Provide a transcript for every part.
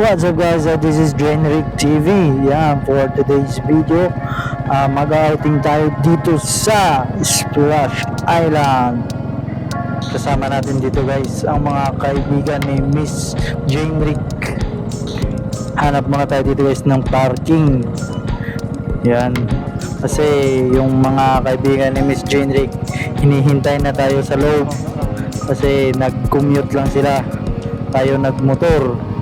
What's up guys, this is Generic TV. Yan, for today's video, mag-outing tayo dito sa Splash Island. Kasama natin dito guys, ang mga kaibigan ni Miss Generic. Hanap muna tayo dito guys ng parking. Yan, kasi yung mga kaibigan ni Miss Generic, hinihintay na tayo sa loob. Kasi nag-commute lang sila, tayo nagmotor.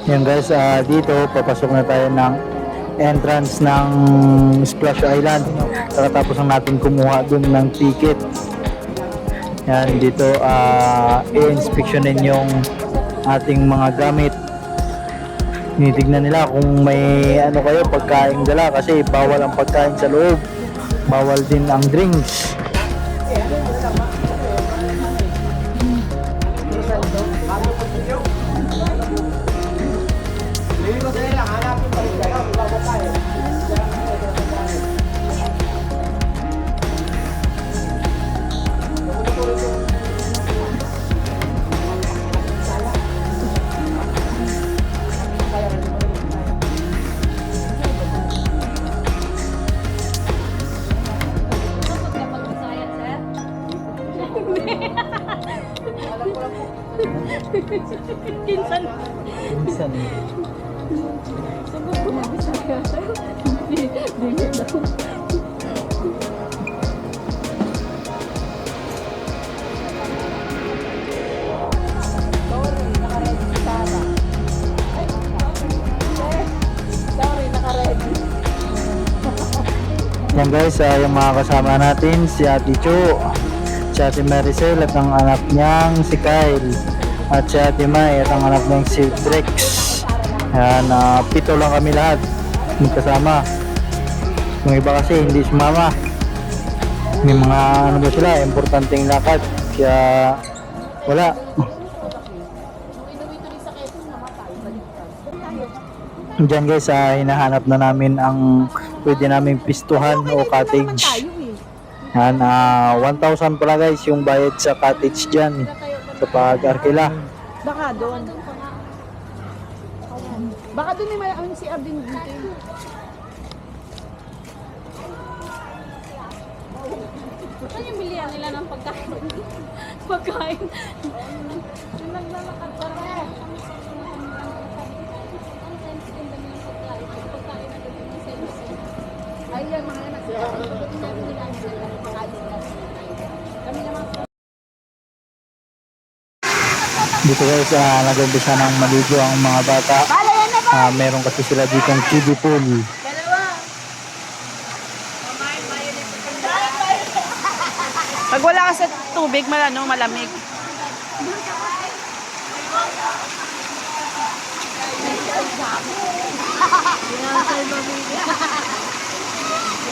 Yan guys, dito papasok na tayo ng entrance ng Splash Island. Tapos lang natin kumuha dun ng ticket. Yan, dito i-inspectionin yung ating mga gamit. Tinitignan nila kung may ano kayo pagkain dala, kasi bawal ang pagkain sa loob, bawal din ang drinks. Kinsan. Minsan Sagot ko mag-Bisaya. Dingit daw. Sorry, naka-ready si Tara. Sorry, naka-ready. yan guys, yung mga kasama natin, si Ate Chu, si Ate Maricel at ang anak niyang si Kyle, at si Ate May at ang anak niyang si Drex. Yan, 7 lang kami lahat magkasama. Yung iba kasi hindi sumama, may mga ano ba sila, importanteng lakad, kaya wala. Diyan guys, hinahanap na namin ang pwede naming pistuhan o cottage. Yan, 1,000 pala guys yung bayad sa cottage dyan sa pag-arkila. Baka doon. Baka doon may maraming si Abdin dito. Saan yung bilihan nila ng pagkain? Pagkain. Yung naglalakad pa rin. Ay, yan mga anak. Kami naman. Dito guys, nag-umpisa ng maligo ang mga bata. Meron kasi sila ditong kiddie pool. Pag wala ka sa tubig, malamig.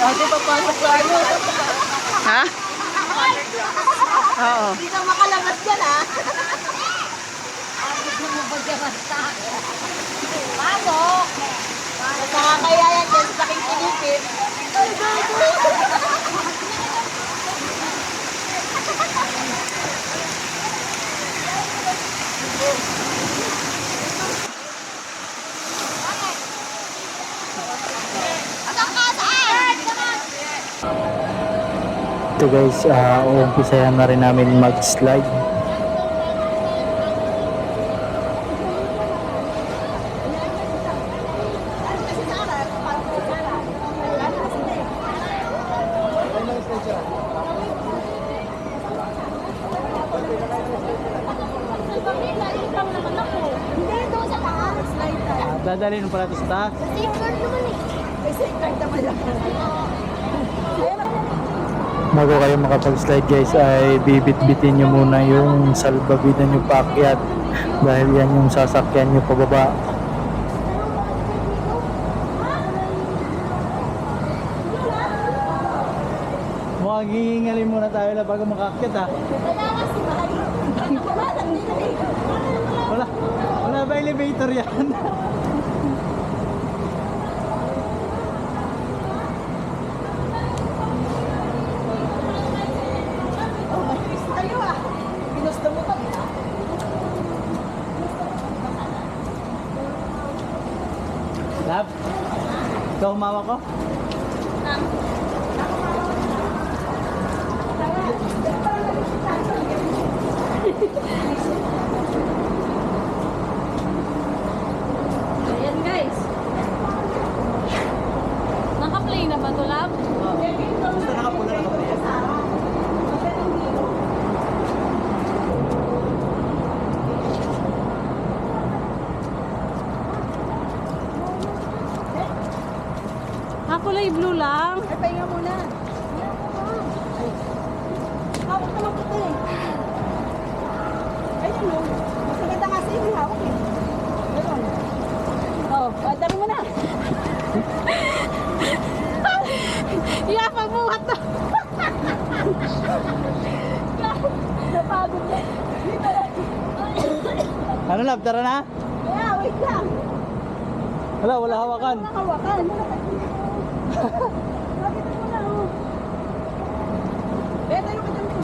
Ate, papasok sa ano? Ha? Oo. Hindi ka makalabas yan, ha? Gusto mo ba dyan basta? Pasok! Nakakaya yan dyan sa aking Pilipin. Ito guys, umpisahan na rin namin mag-slide. Hindi, doon sa taas. Dadalhin mo pala ito sa taas. Safeguard naman eh. May safeguard naman lang. bago kayo makapag-slide guys ay bibit-bitin nyo muna yung salbabida nyo paakyat dahil yan yung sasakyan nyo pababa. Mukhang hihingalin muna tayo na bago makaakyat ha. Wala ba elevator yan? Ginusto mo kami ha? Lab, ikaw humawa ko? Ayan guys. Naka-play na ba ito, Lab? Basta nakapula na ako yan. Kulay blue lang. Ay, pahinga muna. Hawak naman kita eh. Ayun o. Mas maganda nga sa'yo yung hawak eh. Ayun. Oh, padari mo na. Yeah, pagbuhat na. Napagod na. Ano Lab, tara na? Kaya, wait lang. Wala hawakan. Walang hawakan. Bakit mo na oh. Beto yung kadang mo.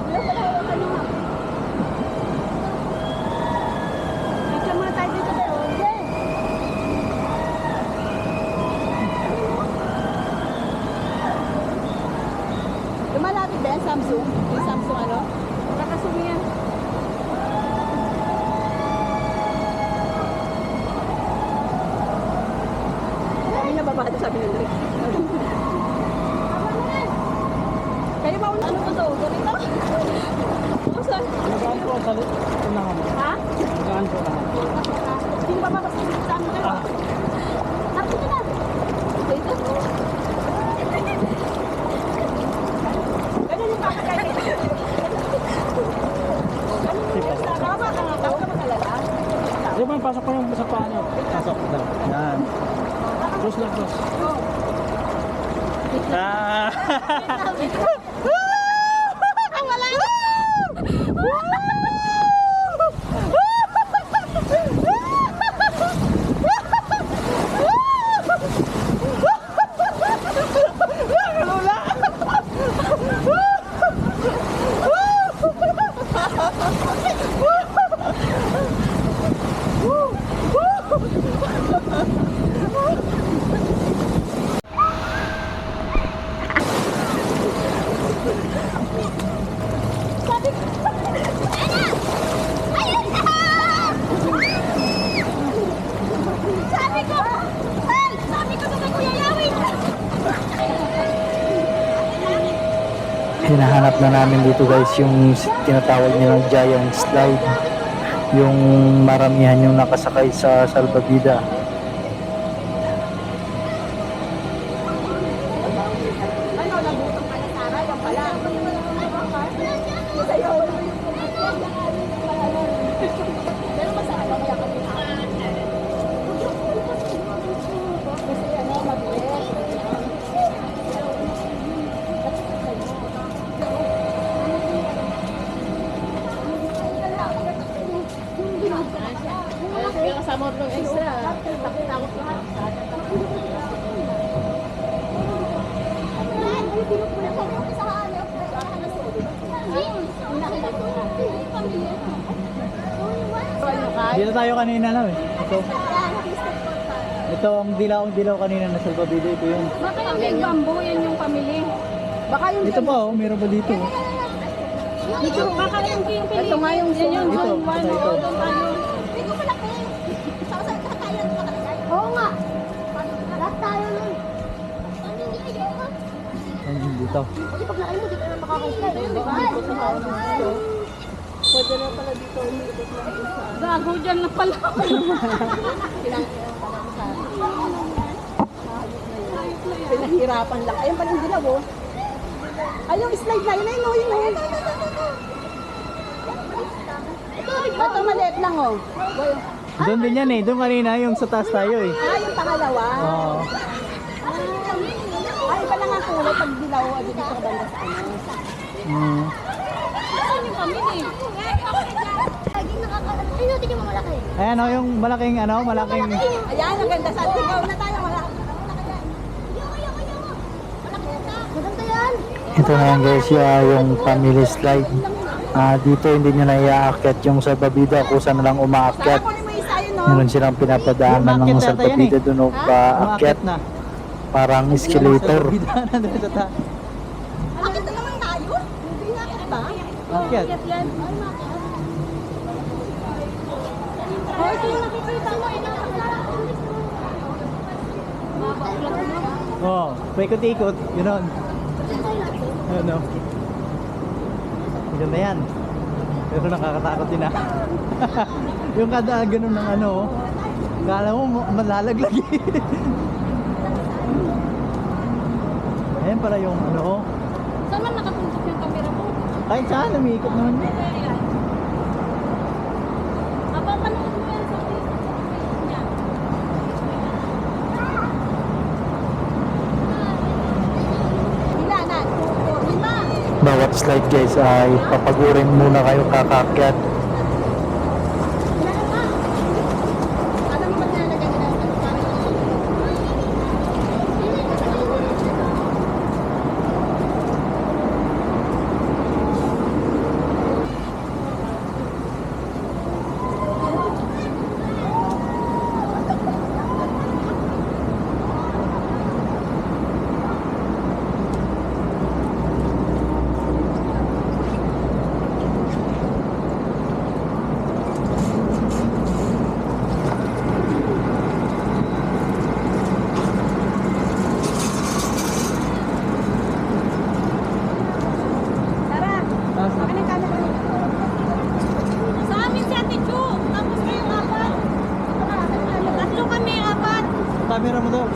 Wala pala hawakan mo. Picture muna tayo dito pero. Okay. Lumalapit ba yan, Samsung? Yung Samsung ano? Nakasumi yan. Kami nababado sabi ng Rick. Kayo ba ano ba to? Ganito? Basta. Nagaan po sa unahan. Ha? Nagaan po unahan. Sino ba babas sa amin kayo? Nakita ka na. Dito. Ganun yung kakagay. Tama ka nga. Tawag ka mag-alala. Di ba, pasok ko yung sa paa nyo. Pasok. Yan. Close lang, close. Ah! Wala na. Hinahanap na namin dito guys yung tinatawag nilang giant slide, yung maramihan yung nakasakay sa salbabida. Ano, nabutong ka na Sara? Yan pala. Sa'yo. Pero masarap ang yakan nila. Kasi ano, mabilis. Kaya kasama ko ng extra. Takot lahat. Dito tayo kanina lang eh. Ito ang dilaw kanina na salbabida, ito yun. Baka yung big bamboo, yan yung pamili. Baka yung Ito pa oh, meron pa dito. Dito, baka yung pili. Ito nga yung Yan yung Ito, zone 1. ito. Doon tayo. Oo nga. Lahat tayo nun. Ayun, dito. Kasi pag laki mo, di ka na makakaslide. Di ba? Pwede na pala dito umikot na isa. Gago dyan na pala. Silang pala sa Pinahirapan lang. Ayun pala yung dilaw, oh. Ay, yung slide na yun, ayun, oh, yun, oh. Ito, maliit lang, oh. Doon din yan eh. Doon kanina yung sa taas tayo eh. Ah, yung pangalawa. Oo. Ay, iba lang ang kulay pag dilaw, dito sa banda sa ano. Mm. Saan yung kami eh? Laging nakaka... Ay, tingin mo malaki. Ayan o, yung malaking ano, malaking... Ayan, ang ganda sa sigaw na tayo. Wala. Maganda yan. Ito na yan guys, yung family slide. Dito hindi nyo na iaakyat yung sa babida kung saan na lang Sana umaakyat. kunin mo isa yun, no? Meron silang pinapadaanan ng sa babida doon o paakyat. na. Parang escalator. Bidana doon sa taas. Bakit na naman tayo? Hindi nga ba? Akyat. Yan. Oh, ito yung nakikita mo. Oo, paikot-ikot, gano'n. Ano? Maganda yan. Pero nakakatakot din ah. Yung kada ganun ng ano, kala mo malalaglag eh. Ayan pala yung ano, Saan man nakapuntok yung camera mo? kahit saan, umiikot naman. Mapapanood mo yan sa Facebook niya. Ilan na? 2, 4, 5. Bawat slide guys ay papagurin muna kayo kakakyat. Ano mo ba nilalagay nila? Tara, akin ang camera mo. Sa amin si Ate Chu. Tapos kayong apat. Tatlo kami, apat. Camera mo daw.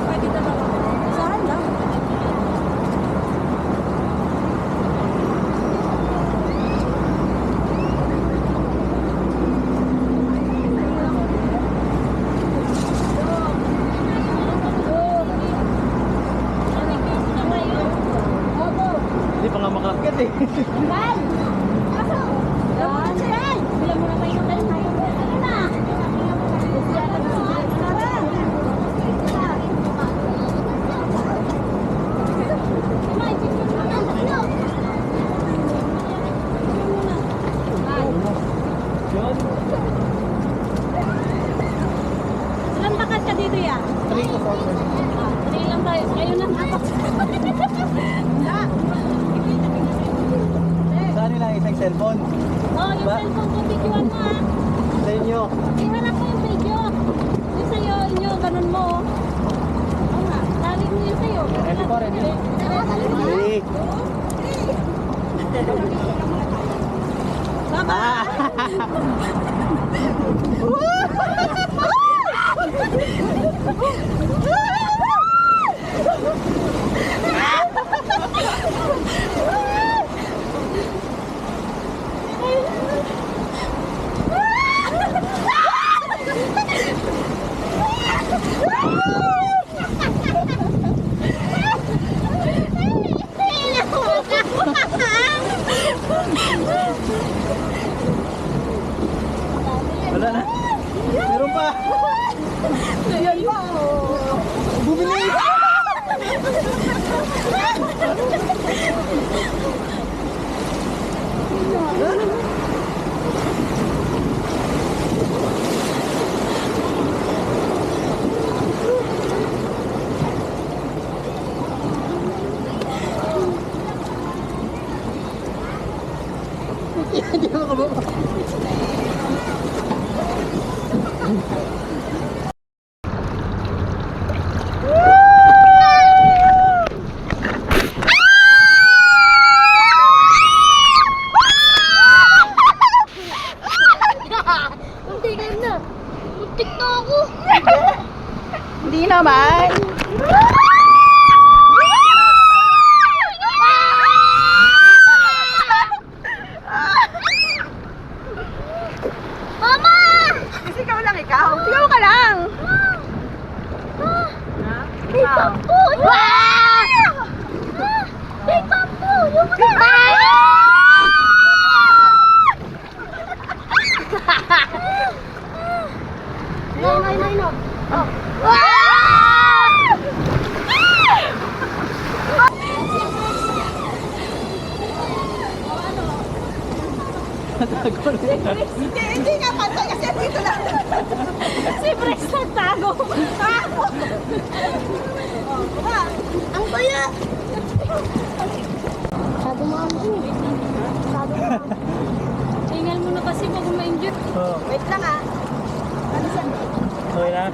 Pwede dalawa. Saan lang? Hindi pa nga makaakyat eh. Bilang mo na kayo tayo tayo. Ano na? Yun. Ilan bakat ka dito ya? 3 to 4. 3 lang tayo. Kayo na apat. Saan nila isang cellphone? Oh, yung cellphone ko, videoan mo ah. Sa inyo. Ihanap mo yung video. Yung sa'yo, inyo, ganun mo. Oo nga, tali mo yun sa'yo. Ready po, ready? Ready. Wala na. Meron pa. Ayan pa, oh. Bumili. Hindi mo kababa. Muntik Natago na. Hindi nga pantay kasi dito lang. Si Brex nagtago. Ang kuya! Sabi mo ako. Sabi mo ako. Tingal mo na kasi bago ma-injure. Oo. Wait lang ah. Ano siya? Okay na?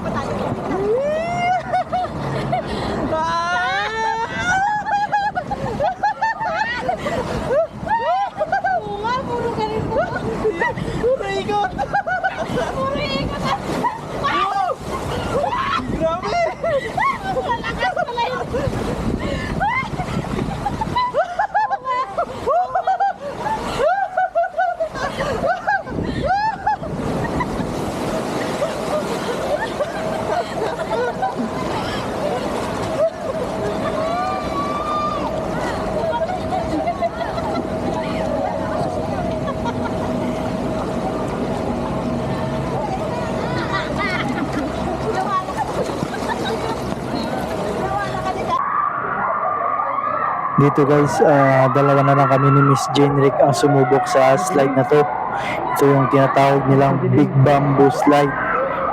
Oo nga, puro ganito. Puro ikot! Puro ikot. Grabe! Malakas pala yun. Dito guys, dalawa na lang kami ni Miss Jane Rick ang sumubok sa slide na to. Ito yung tinatawag nilang Big Bamboo Slide.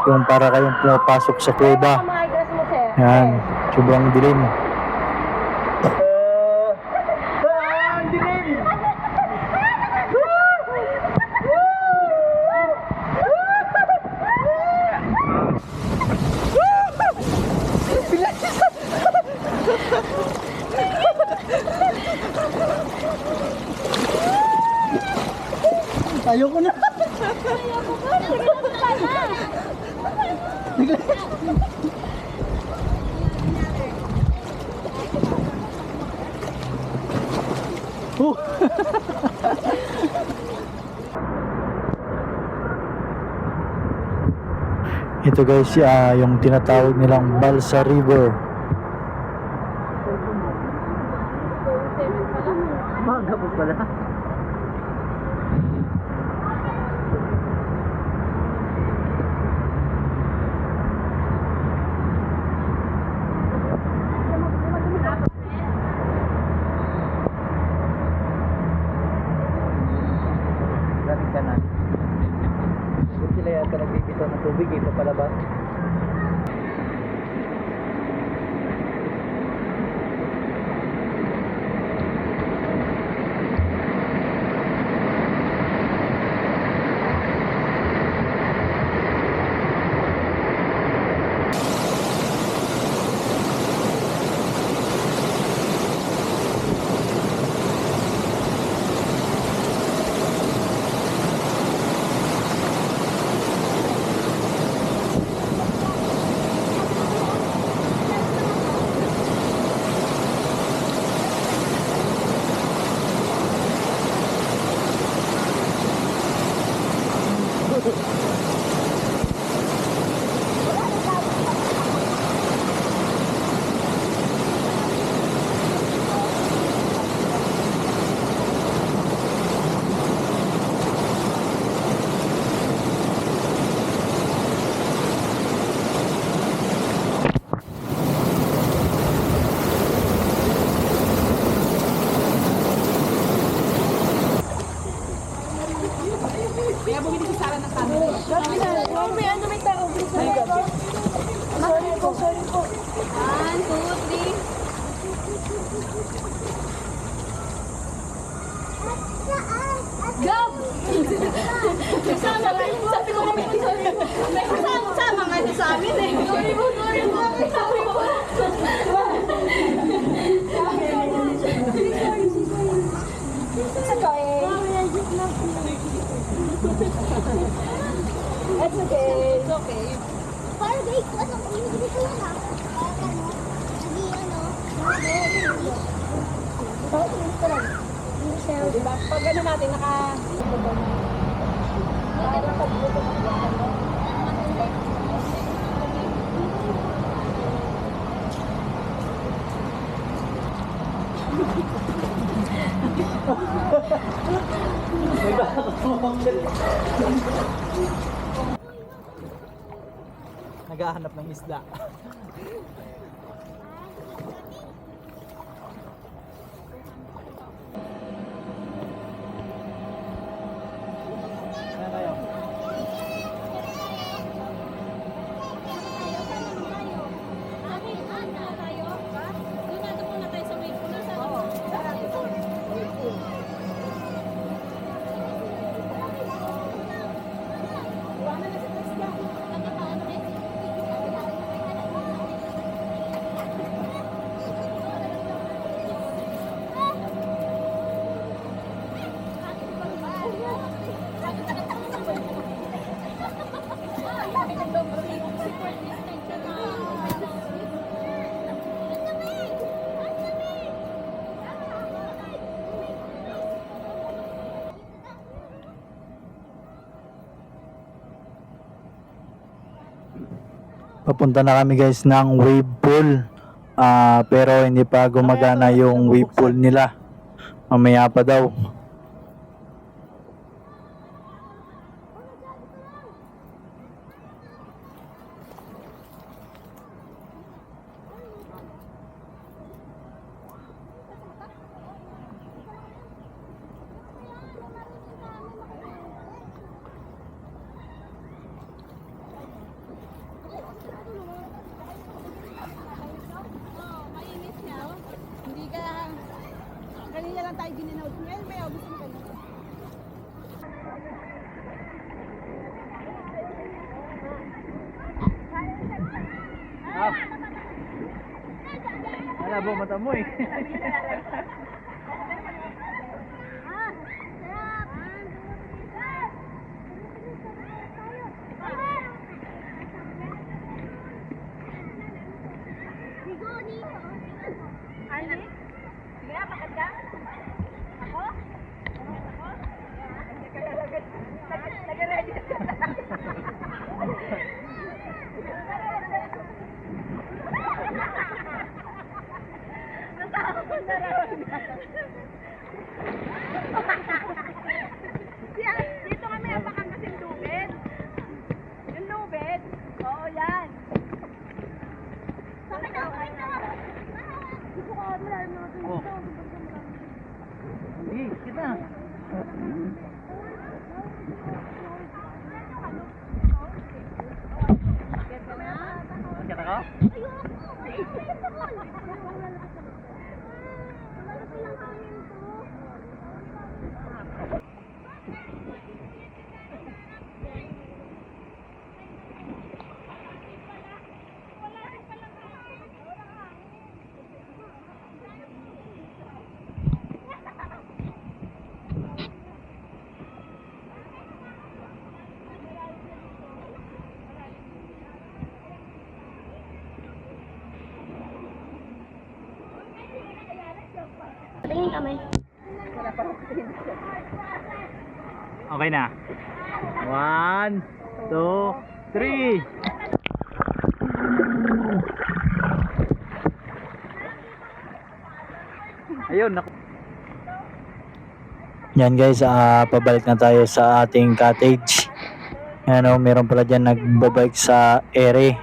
Yung para kayong pumapasok sa kuweba. Yan, sobrang dilim. Ayoko na! Oh! Ito guys, yung tinatawag nilang Balsa River. Maga po pala. Galing ka na. Kung sila yata nagbibitaw ng tubig, ito palabas. Gab! Sabi ko kami, may kasama nga siya sa amin eh. Sorry po. It's okay. It's okay. Parang guys, ano, hindi ko lang ha. Parang ano, Diba? Pag ano natin, naka... Naghahanap ng isda. Papunta na kami guys ng wave pool. Pero hindi pa gumagana yung wave pool nila. Mamaya pa daw. Mainit niya, oh. Hindi ka... Kanina lang tayo gininaw. Ngayon may abusin ka na. Malabo mata mo eh. Dito kami apakan kasing lubid. Yung lubid. Oo, yan. Sakit na. Gusto ko marami mga Oh. Sige, kita. Kita ka? Tingin kami. Okay na. 1, 2, 3. Ayun, naku. Yan guys, pabalik na tayo sa ating cottage. Ano, meron pala dyan nagbabike sa ere.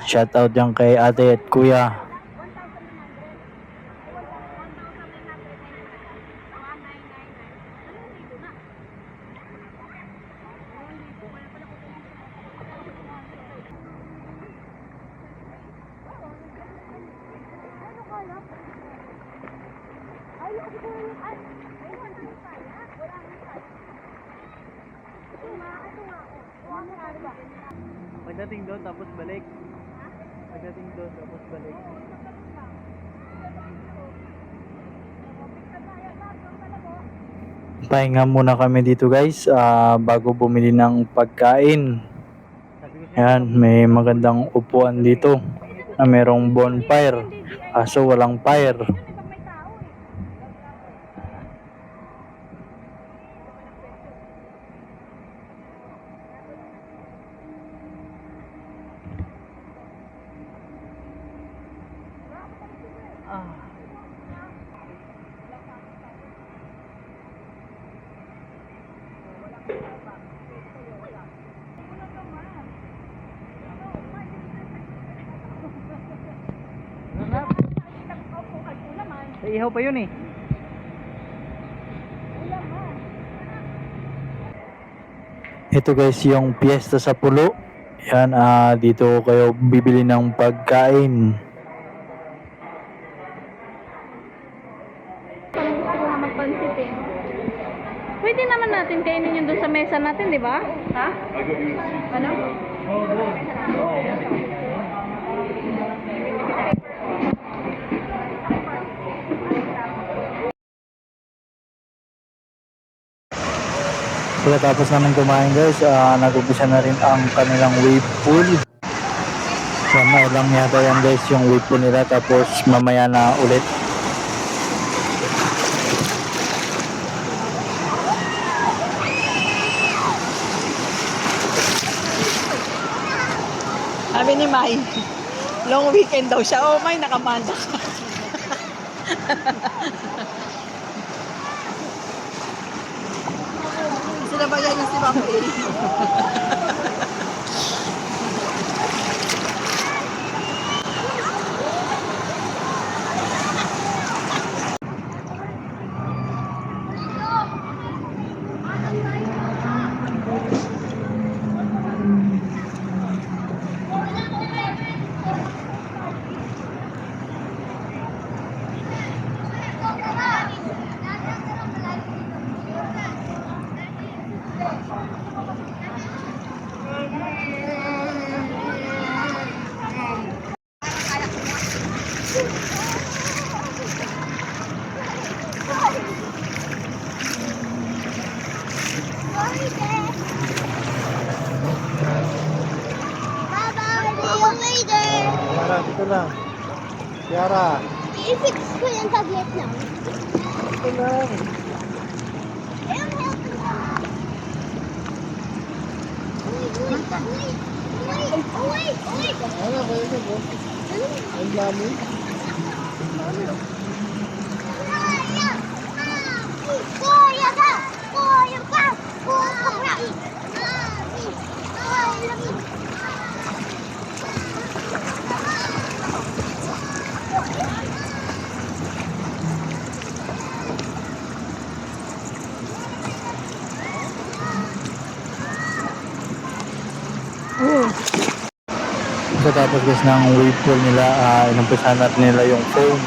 Shout out dyan kay ate at kuya. Pagdating doon tapos balik. Pagdating doon tapos balik. Pahinga muna kami dito guys, bago bumili ng pagkain. Sabi ko siya, Yan, may magandang upuan dito na merong bonfire. Kaso walang fire. sa ihaw pa yun eh. Ito guys yung piyesta sa Pulo. Yan, dito kayo bibili ng pagkain. Gusto ko nga magpansit eh. Pwede naman natin kainin yun doon sa mesa natin, di ba? Ha? Ano? Pagkatapos namin kumain guys, nag-umpisa na rin ang kanilang wave pool. Sana lang yata yan guys yung wave pool nila, tapos mamaya na ulit. May. Long weekend daw siya. Oh, May, nakamanda ka. Sila ba yan yung si Ma'am A? Bye-bye. See you later. Tiara, dito lang. Tiara. I-fix ko yung tablet lang. Dito lang. Ayun, help me. Wait. Ano, kayo na po? Ang dami. Kuya ka! Kuya ka! Kuya ka! Pagkatapos guys ng wave pool nila, inumpisahan natin nila yung foam.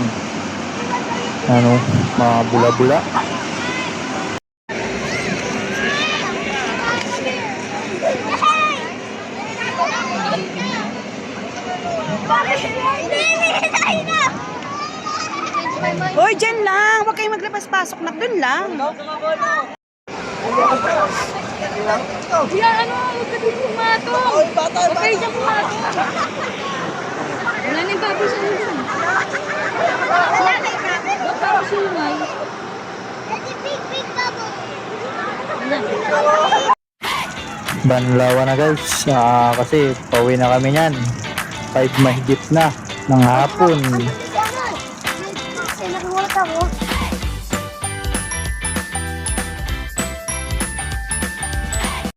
Ano, mga bula-bula. Hoy, dyan lang. Huwag kayong maglabas-pasok na. Doon lang. Kuya, ano? Huwag ka din pumatong. Huwag kayo dyan pumatong. Wala na yung baboy sa inyo. Huwag parang sungay. Big bubble. Banlawan na guys, kasi pauwi na kami niyan. 5 mahigit na ng hapon. Kasi nakuha ako.